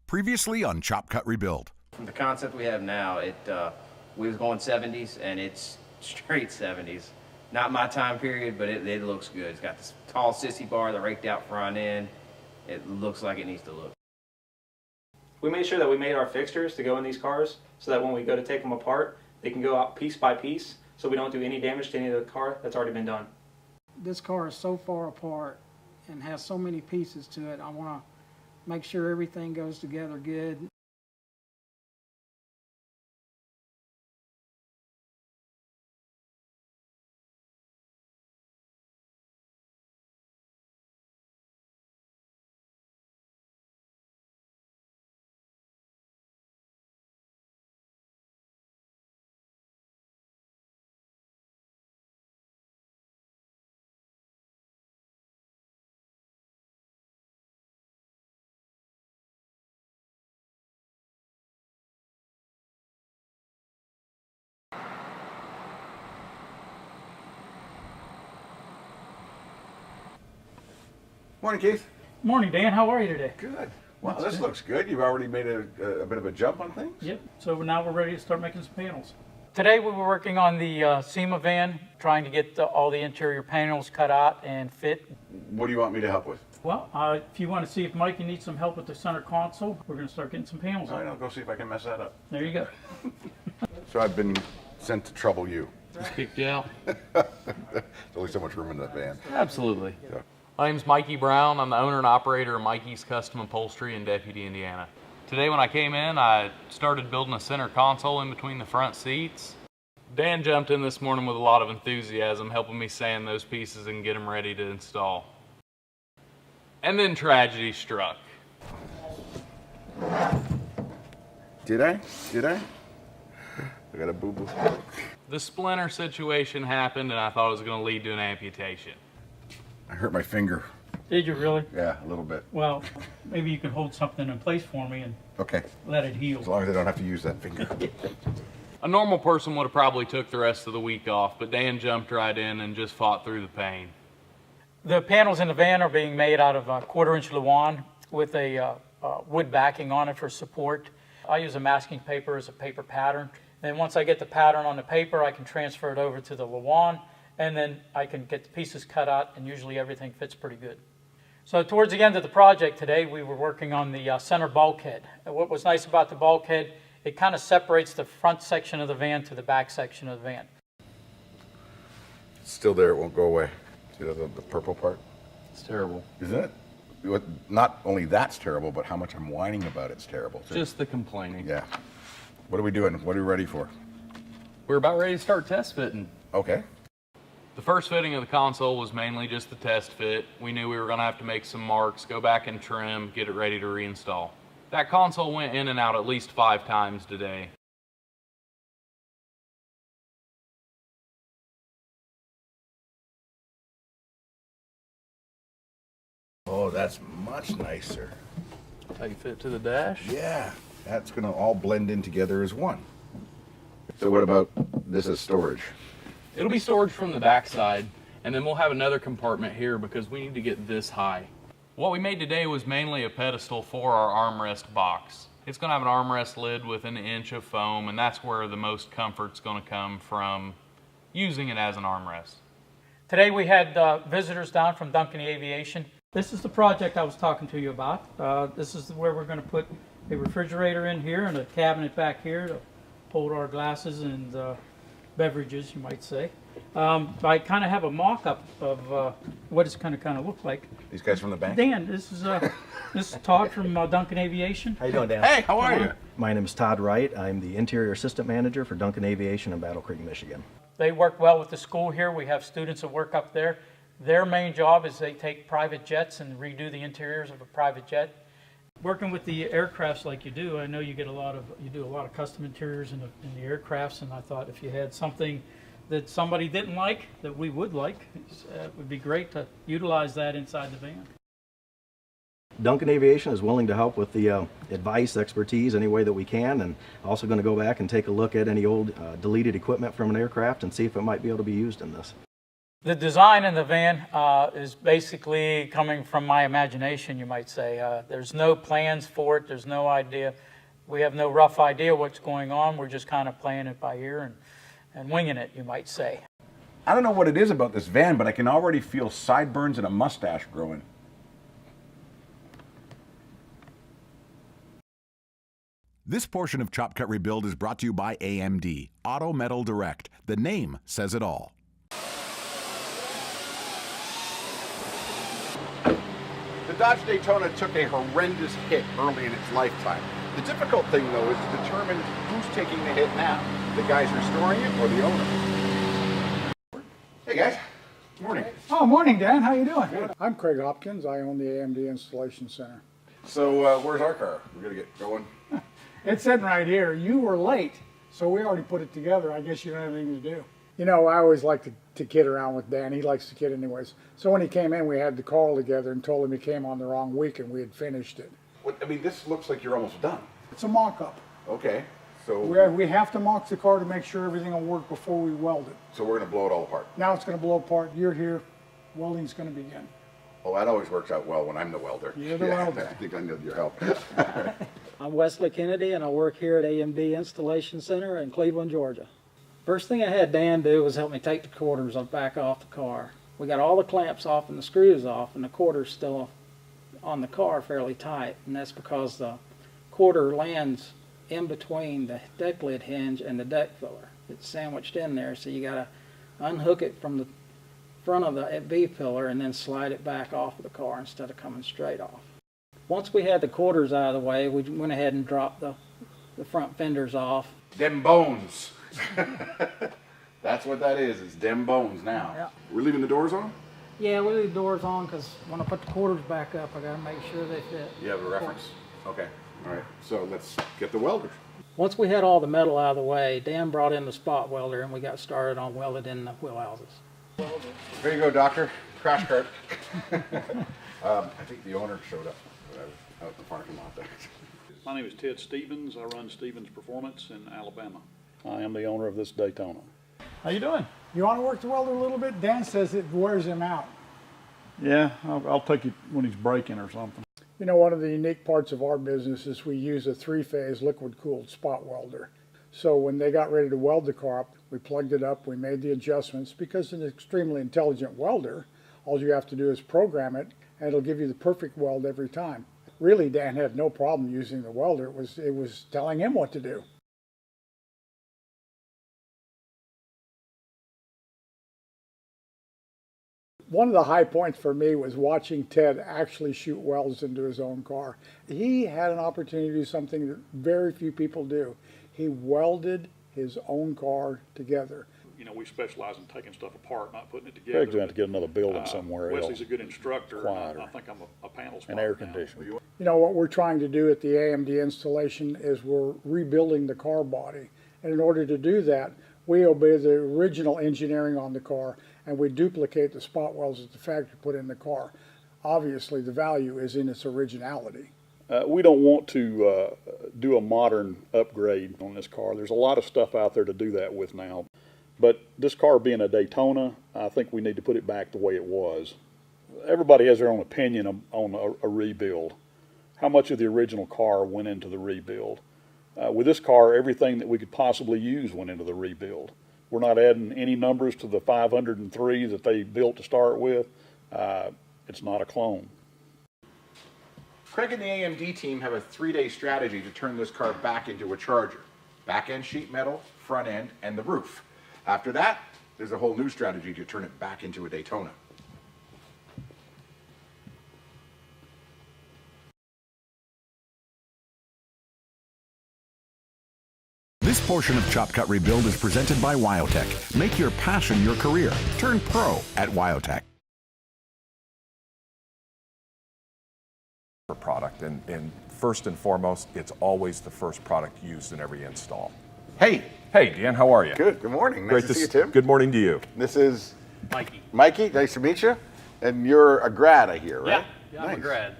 Previously on Chop Cut Rebuild. The concept we have now, we was going 70s, and it's straight 70s. Not my time period, but it looks good. It's got this tall sissy bar, the raked out front end. It looks like it needs to look. We made sure that we made our fixtures to go in these cars so that when we go to take them apart, they can go out piece by piece so we don't do any damage to any of the car that's already been done. This car is so far apart and has so many pieces to it. I want to make sure everything goes together good. Morning, Keith. Morning, Dan. How are you today? Good. Wow, That's this good. looks good. You've already made a bit of a jump on things? Yep. So now we're ready to start making some panels. Today we were working on the SEMA van, trying to get all the interior panels cut out and fit. What do you want me to help with? Well, if you want to see if Mikey needs some help with the center console, we're going to start getting some panels All right, on. I'll go see if I can mess that up. There you go. So I've been sent to trouble you. Just kicked you out? There's only so much room in that van. Absolutely. Yeah. My name's Mikey Brown. I'm the owner and operator of Mikey's Custom Upholstery in Deputy, Indiana. Today when I came in, I started building a center console in between the front seats. Dan jumped in this morning with a lot of enthusiasm, helping me sand those pieces and get them ready to install. And then tragedy struck. Did I? I got a boo-boo. The splinter situation happened and I thought it was going to lead to an amputation. I hurt my finger. Did you really? Yeah, a little bit. Well, maybe you can hold something in place for me and Okay. let it heal. As long as I don't have to use that finger. A normal person would have probably took the rest of the week off, but Dan jumped right in and just fought through the pain. The panels in the van are being made out of 1/4-inch Luan with a wood backing on it for support. I use a masking paper as a paper pattern. Then once I get the pattern on the paper, I can transfer it over to the Luan, and then I can get the pieces cut out, and usually everything fits pretty good. So towards the end of the project today, we were working on the center bulkhead. And what was nice about the bulkhead, it kind of separates the front section of the van to the back section of the van. It's still there, it won't go away. See the purple part? It's terrible. Isn't it? Not only that's terrible, but how much I'm whining about it's terrible too. Just the complaining. Yeah. What are we doing? What are we ready for? We're about ready to start test fitting. Okay. The first fitting of the console was mainly just the test fit. We knew we were going to have to make some marks, go back and trim, get it ready to reinstall. That console went in and out at least 5 times today. Oh, that's much nicer. How you fit to the dash? Yeah, that's gonna all blend in together as one. So what about this as storage? It'll be storage from the back side, and then we'll have another compartment here because we need to get this high. What we made today was mainly a pedestal for our armrest box. It's going to have an armrest lid with 1 inch of foam, and that's where the most comfort's going to come from using it as an armrest. Today we had visitors down from Duncan Aviation. This is the project I was talking to you about. This is where we're going to put a refrigerator in here and a cabinet back here to hold our glasses and beverages, you might say. I kind of have a mock-up of what it's going to kind of look like. These guys from the bank? Dan, this is Todd from Duncan Aviation. How you doing, Dan? Hey, how are you? My name is Todd Wright. I'm the Interior Assistant Manager for Duncan Aviation in Battle Creek, Michigan. They work well with the school here. We have students that work up there. Their main job is they take private jets and redo the interiors of a private jet. Working with the aircrafts like you do, I know you do a lot of custom interiors in the aircrafts, and I thought if you had something that somebody didn't like that we would like, it would be great to utilize that inside the van. Duncan Aviation is willing to help with the advice, expertise, any way that we can, and also going to go back and take a look at any old deleted equipment from an aircraft and see if it might be able to be used in this. The design in the van is basically coming from my imagination, you might say. There's no plans for it. There's no idea. We have no rough idea what's going on. We're just kind of playing it by ear and winging it, you might say. I don't know what it is about this van, but I can already feel sideburns and a mustache growing. This portion of Chop Cut Rebuild is brought to you by AMD, Auto Metal Direct. The name says it all. The Dodge Daytona took a horrendous hit early in its lifetime. The difficult thing, though, is to determine who's taking the hit now. The guys restoring it or the owner? Hey, guys. Morning. Oh, morning, Dan. How you doing? Good. I'm Craig Hopkins. I own the AMD Installation Center. So, where's our car? We're going to get going. It's sitting right here. You were late, so we already put it together. I guess you don't have anything to do. You know, I always like to kid around with Dan. He likes to kid anyways. So when he came in, we had the call together and told him he came on the wrong week and we had finished it. What, I mean, this looks like you're almost done. It's a mock-up. Okay. So We have to mock the car to make sure everything will work before we weld it. So we're going to blow it all apart. Now it's going to blow apart. You're here. Welding's going to begin. Oh, that always works out well when I'm the welder. You're the welder. I think I need your help. I'm Wesley Kennedy, and I work here at AMD Installation Center in Cleveland, Georgia. First thing I had Dan do was help me take the quarters back off the car. We got all the clamps off and the screws off, and the quarter's still on the car fairly tight, and that's because the quarter lands in between the deck lid hinge and the deck filler. It's sandwiched in there, so you got to unhook it from the front of the V-pillar and then slide it back off of the car instead of coming straight off. Once we had the quarters out of the way, we went ahead and dropped the front fenders off. Dem bones. That's what that is. It's dem bones now. Yeah. We're leaving the doors on? Yeah, we leave the doors on because when I put the quarters back up, I got to make sure they fit. You have a reference? Okay. All right. So let's get the welders. Once we had all the metal out of the way, Dan brought in the spot welder and we got started on welding in the wheelhouses. There you go, doctor. Crash cart. I think the owner showed up out in the parking lot there. My name is Ted Stevens. I run Stevens Performance in Alabama. I am the owner of this Daytona. How you doing? You want to work the welder a little bit? Dan says it wears him out. Yeah, I'll take it when he's braking or something. You know, one of the unique parts of our business is we use a three-phase liquid-cooled spot welder. So when they got ready to weld the car up, we plugged it up, we made the adjustments. Because it's an extremely intelligent welder, all you have to do is program it, and it'll give you the perfect weld every time. Really, Dan had no problem using the welder. It was telling him what to do. One of the high points for me was watching Ted actually shoot welds into his own car. He had an opportunity to do something that very few people do. He welded his own car together. You know, we specialize in taking stuff apart, not putting it together. Craig's going to have to get another building somewhere else. Wesley's a good instructor. Quieter. I think I'm a panel spotter. And air conditioning. You know, what we're trying to do at the AMD installation is we're rebuilding the car body. And in order to do that, we obey the original engineering on the car, and we duplicate the spot welds that the factory put in the car. Obviously, the value is in its originality. We don't want to do a modern upgrade on this car. There's a lot of stuff out there to do that with now. But this car being a Daytona, I think we need to put it back the way it was. Everybody has their own opinion on a rebuild. How much of the original car went into the rebuild? With this car, everything that we could possibly use went into the rebuild. We're not adding any numbers to the 503 that they built to start with. It's not a clone. Craig and the AMD team have a 3-day strategy to turn this car back into a Charger. Back end sheet metal, front end, and the roof. After that, there's a whole new strategy to turn it back into a Daytona. This portion of Chop Cut Rebuild is presented by Wyotech. Make your passion your career. Turn pro at Wyotech. Product, and first and foremost, it's always the first product used in every install. Hey! Hey, Dan, how are you? Good morning. Nice to see you, Tim. Good morning to you. This is Mikey. Mikey, nice to meet you. And you're a grad, I hear, right? Yeah, I'm a grad.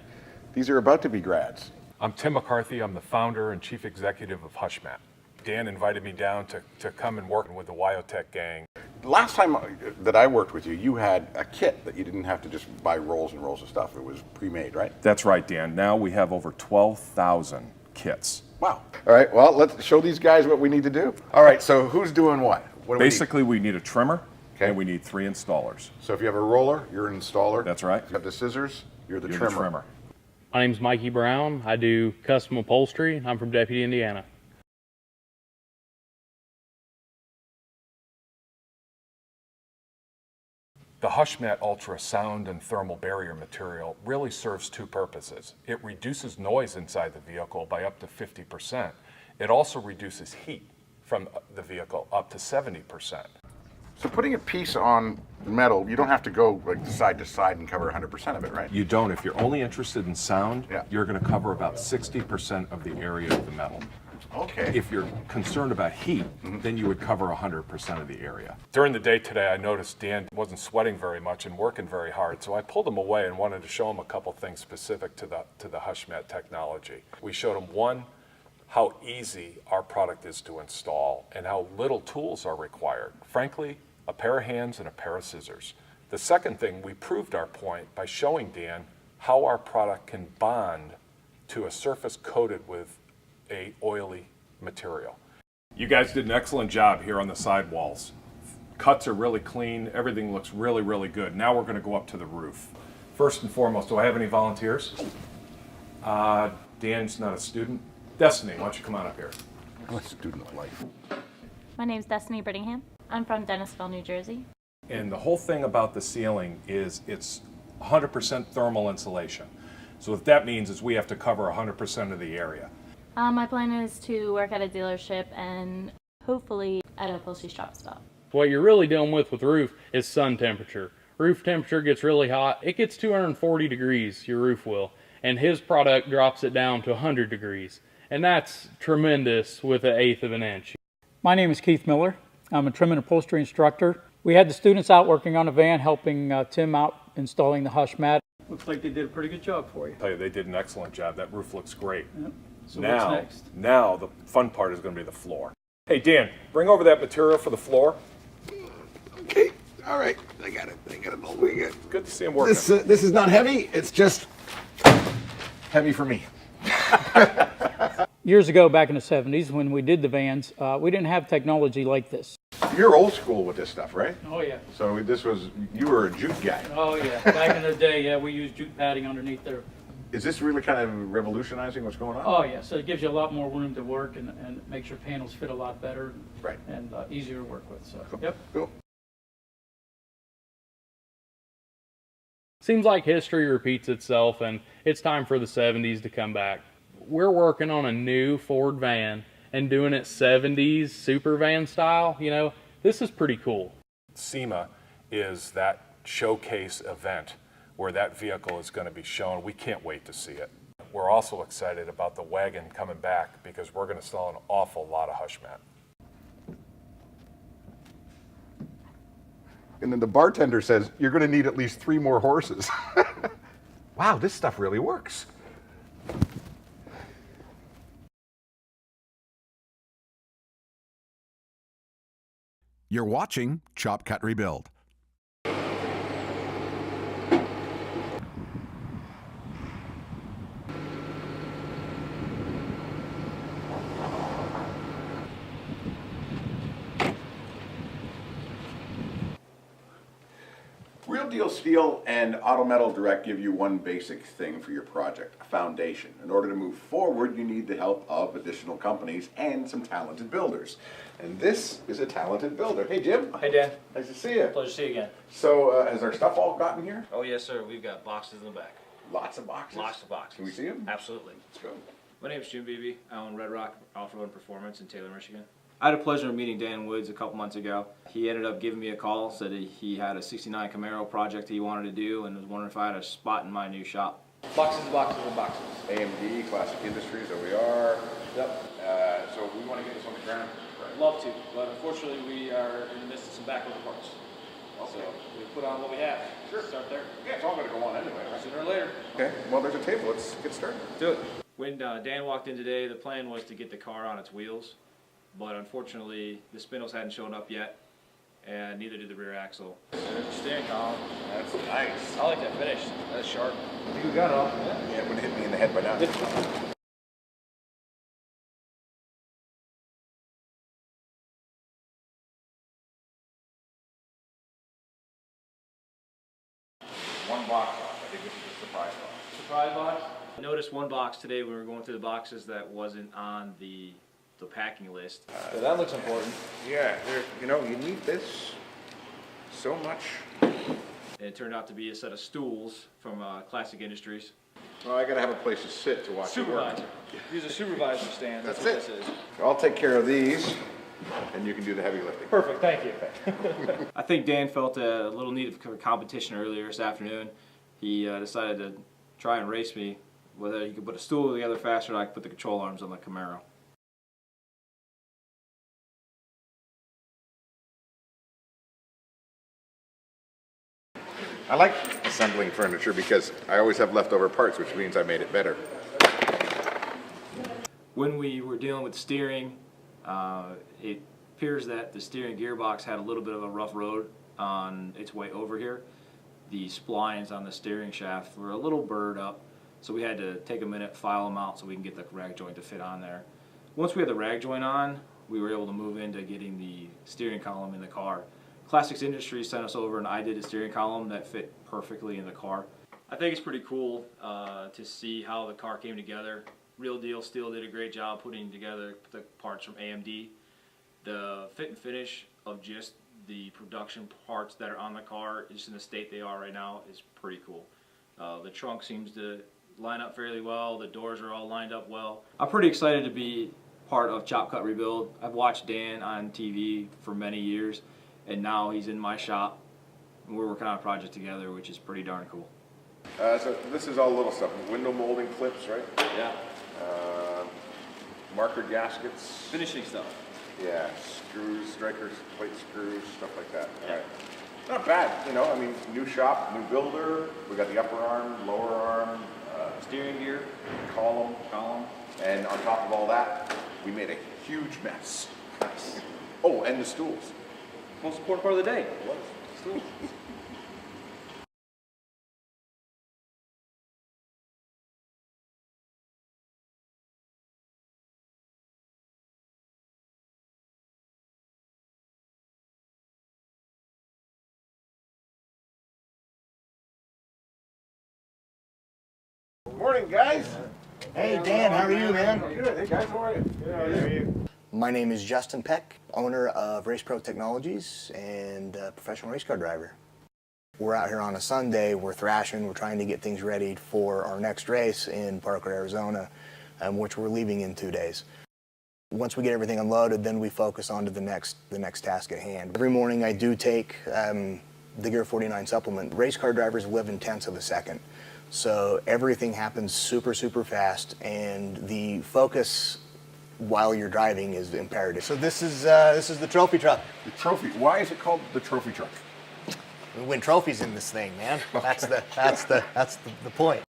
These are about to be grads. I'm Tim McCarthy. I'm the founder and chief executive of HushMat. Dan invited me down to come and work with the Wyotech gang. last time that I worked with you, you had a kit that you didn't have to just buy rolls and rolls of stuff. It was pre-made, right? That's right, Dan. Now we have over 12,000 kits. Wow. All right, well, let's show these guys what we need to do. All right, so who's doing what? What do Basically, we need a trimmer, Okay. and we need 3 installers. So if you have a roller, you're an installer. That's right. If you have the scissors, you're the You're trimmer. the trimmer. My name's Mikey Brown. I do custom upholstery. I'm from Deputy, Indiana. The HushMat Ultra sound and thermal barrier material really serves 2 purposes. It reduces noise inside the vehicle by up to 50%. It also reduces heat from the vehicle up to 70%. So putting a piece on metal, you don't have to go like side to side and cover 100% of it, right? You don't. If you're only interested in sound, Yeah. you're going to cover about 60% of the area of the metal. Okay. If you're concerned about heat, then you would cover 100% of the area. During the day today, I noticed Dan wasn't sweating very much and working very hard, so I pulled him away and wanted to show him a couple things specific to the HushMat technology. We showed him, one, how easy our product is to install and how little tools are required. Frankly, a pair of hands and a pair of scissors. The second thing, we proved our point by showing Dan how our product can bond to a surface coated with a oily material. You guys did an excellent job here on the sidewalls. Cuts are really clean, everything looks really, really good. Now we're going to go up to the roof. First and foremost, do I have any volunteers? Dan's not a student. Destiny, why don't you come on up here? I'm a student of life. My name's Destiny Brittingham. I'm from Dennisville, New Jersey. And the whole thing about the ceiling is it's 100% thermal insulation. So what that means is we have to cover 100% of the area. My plan is to work at a dealership and hopefully at a upholstery shop stop. What you're really dealing with roof is sun temperature. Roof temperature gets really hot. It gets 240 degrees, your roof will. And his product drops it down to 100 degrees. And that's tremendous with 1/8 of an inch. My name is Keith Miller. I'm a trim and upholstery instructor. We had the students out working on a van, helping Tim out installing the HushMat. Looks like they did a pretty good job for you. I'll tell you, they did an excellent job. That roof looks great. Yep. So now, what's next? Now the fun part is going to be the floor. Hey Dan, bring over that material for the floor. Okay, all right, I got it all good. Good to see him working. This is not heavy, it's just heavy for me. Years ago, back in the 70s, when we did the vans, we didn't have technology like this. You're old school with this stuff, right? Oh, yeah. So you were a jute guy. Oh, yeah. Back in the day, yeah, we used jute padding underneath there. Is this really kind of revolutionizing what's going on? Oh, yeah. So it gives you a lot more room to work and makes your panels fit a lot better. Right. And easier to work with. So, Cool. Yep. Cool. Seems like history repeats itself and it's time for the 70s to come back. We're working on a new Ford van and doing it 70s super van style. You know, this is pretty cool. SEMA is that showcase event where that vehicle is going to be shown. We can't wait to see it. We're also excited about the wagon coming back because we're going to sell an awful lot of HushMat. And then the bartender says, you're going to need at least 3 more horses. Wow, this stuff really works. You're watching Chop Cut Rebuild. Real Deal Steel and Auto Metal Direct give you one basic thing for your project, a foundation. In order to move forward, you need the help of additional companies and some talented builders. And this is a talented builder. Hey, Jim. Hey, Dan. Nice to see you. Pleasure to see you again. So, has our stuff all gotten here? Oh, yes, sir. We've got boxes in the back. Lots of boxes? Lots of boxes. Can we see them? Absolutely. Let's go. My name is Jim Beebe. I own Red Rock Off-Road Performance in Taylor, Michigan. I had a pleasure of meeting Dan Woods a couple months ago. He ended up giving me a call, said he had a 69 Camaro project he wanted to do and was wondering if I had a spot in my new shop. Boxes and boxes and boxes. AMD, Classic Industries, there we are. Yep. So we want to get this on the ground. I'd love to, but unfortunately we are in the midst of some backorder parts. Okay. So we put on what we have. Sure. Start there. Yeah, it's all going to go on anyway, right? Sooner or later. Okay, well, there's a table. Let's get started. Do it. When Dan walked in today, the plan was to get the car on its wheels, but unfortunately the spindles hadn't shown up yet, and neither did the rear axle. Steering column. That's nice. I like that finish. That's sharp. You got it all. Yeah, it would hit me in the head by now. One box off. I think this is a surprise box. Surprise box? I noticed one box today when we were going through the boxes that wasn't on the packing list. So that looks important. Yeah, you know, you need this so much. And it turned out to be a set of stools from Classic Industries. Well, I gotta have a place to sit to watch it work. Supervisor. Use a supervisor stand. That's what it. this is. I'll take care of these, and you can do the heavy lifting. Perfect, thank you. I think Dan felt a little need of competition earlier this afternoon. He decided to try and race me, whether he could put a stool together faster than I could put the control arms on the Camaro. I like assembling furniture because I always have leftover parts, which means I made it better. When we were dealing with steering, it appears that the steering gearbox had a little bit of a rough road on its way over here. The splines on the steering shaft were a little burred up, so we had to take a minute, file them out so we can get the rag joint to fit on there. Once we had the rag joint on, we were able to move into getting the steering column in the car. Classics Industries sent us over and I did a steering column that fit perfectly in the car. I think it's pretty cool to see how the car came together. Real Deal Steel did a great job putting together the parts from AMD. The fit and finish of just the production parts that are on the car, just in the state they are right now, is pretty cool. The trunk seems to line up fairly well. The doors are all lined up well. I'm pretty excited to be part of Chop Cut Rebuild. I've watched Dan on TV for many years, and now he's in my shop, and we're working on a project together, which is pretty darn cool. So this is all little stuff. Window molding clips, right? Yeah. Marker gaskets. Finishing stuff. Yeah, screws, strikers, plate screws, stuff like that. All right. Not bad, you know, I mean, new shop, new builder. We got the upper arm, lower arm, steering gear, column. And on top of all that, we made a huge mess. Nice. Oh, and the stools. Most important part of the day. It was. Stools. Morning, guys. Hey, Dan, how are you, man? Good. Hey, guys, how are you? Good. How are you? My name is Justin Peck, owner of Race Pro Technologies and professional race car driver. We're out here on a Sunday, we're thrashing, we're trying to get things ready for our next race in Parker, Arizona, which we're leaving in 2 days. Once we get everything unloaded, then we focus on to the next task at hand. Every morning I do take the Gear 49 supplement. Race car drivers live in tenths of a second. So everything happens super, super fast, and the focus while you're driving is imperative. So this is the trophy truck. The trophy. Why is it called the trophy truck? We win trophies in this thing, man. That's the point.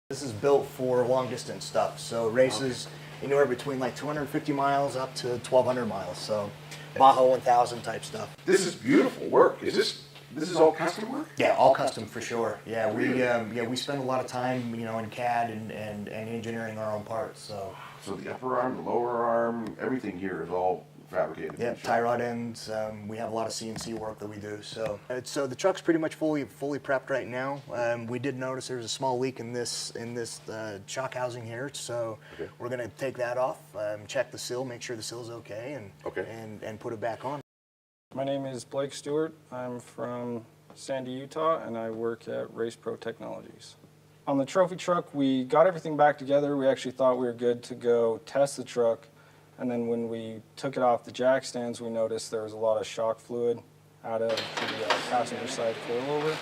This is built for long distance stuff. So races anywhere between like 250 miles up to 1,200 miles. So Baja 1000 type stuff. This is beautiful work. This is all custom work? Yeah, all custom for sure. Yeah, we spend a lot of time, you know, in CAD and engineering our own parts. So the upper arm, the lower arm, everything here is all fabricated. Yeah, tie rod ends. We have a lot of CNC work that we do. So the truck's pretty much fully prepped right now. We did notice there's a small leak in this shock housing here. So we're gonna take that off, check the seal, make sure the seal's okay, and put it back on. My name is Blake Stewart. I'm from Sandy, Utah, and I work at Race Pro Technologies. On the trophy truck, we got everything back together. We actually thought we were good to go test the truck, and then when we took it off the jack stands, we noticed there was a lot of shock fluid out of the passenger side coilover.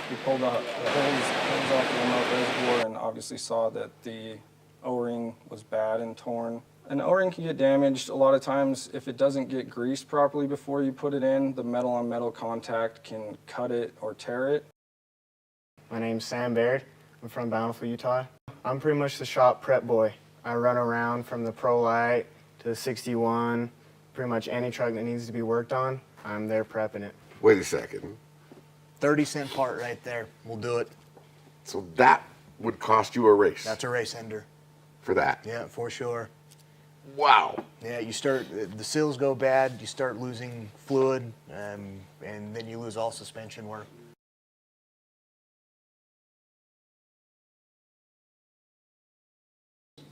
We pulled out the hose off the remote reservoir and obviously saw that the O-ring was bad and torn. An O-ring can get damaged a lot of times if it doesn't get greased properly before you put it in. The metal on metal contact can cut it or tear it. My name's Sam Baird. I'm from Bountiful, Utah. I'm pretty much the shop prep boy. I run around from the Pro Light to the 61, pretty much any truck that needs to be worked on. I'm there prepping it. Wait a second. 30-cent part right there. We'll do it. So that would cost you a race? That's a race ender. For that? Yeah, for sure. Wow. Yeah, you start, the seals go bad, you start losing fluid, and then you lose all suspension work.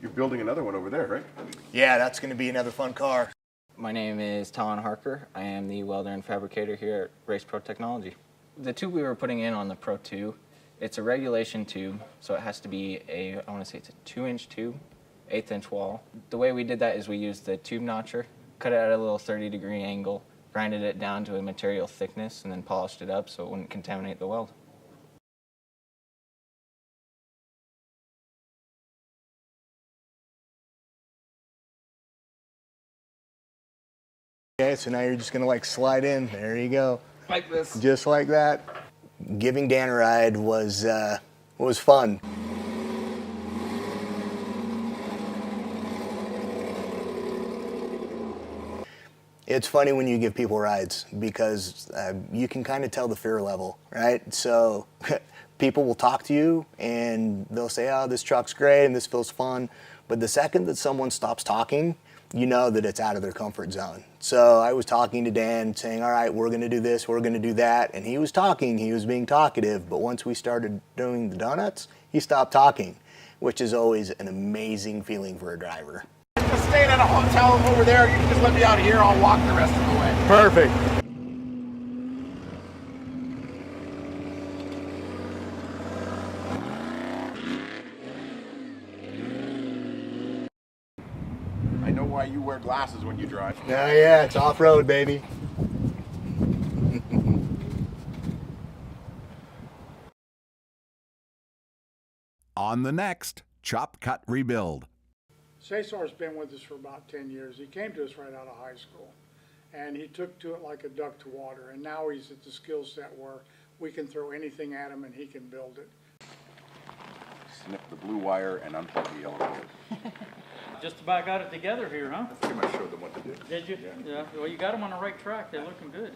You're building another one over there, right? Yeah, that's going to be another fun car. My name is Talon Harker. I am the welder and fabricator here at Race Pro Technology. The tube we were putting in on the Pro 2, it's a regulation tube, so it has to be I want to say it's a 2-inch tube, 1/8-inch wall. The way we did that is we used the tube notcher, cut it at a little 30-degree angle, grinded it down to a material thickness, and then polished it up so it wouldn't contaminate the weld. Okay, so now you're just going to like slide in. There you go. Like this. Just like that. Giving Dan a ride was fun. It's funny when you give people rides because you can kind of tell the fear level, right? So people will talk to you and they'll say, oh, this truck's great and this feels fun. But the second that someone stops talking, you know that it's out of their comfort zone. So I was talking to Dan saying, all right, we're gonna do this, we're gonna do that. And he was talking, he was being talkative. But once we started doing the donuts, he stopped talking, which is always an amazing feeling for a driver. Just staying at a hotel over there. You can just let me out here. I'll walk the rest of the way. Perfect. I know why you wear glasses when you drive. Yeah, it's off-road, baby. On the next Chop Cut Rebuild. Cesar's been with us for about 10 years. He came to us right out of high school, and he took to it like a duck to water, and now he's at the skill set where we can throw anything at him and he can build it. Snip the blue wire and unplug the yellow wire. Just about got it together here, huh? I pretty much showed them what to do. Did you? Yeah. Well, you got them on the right track. They're looking good.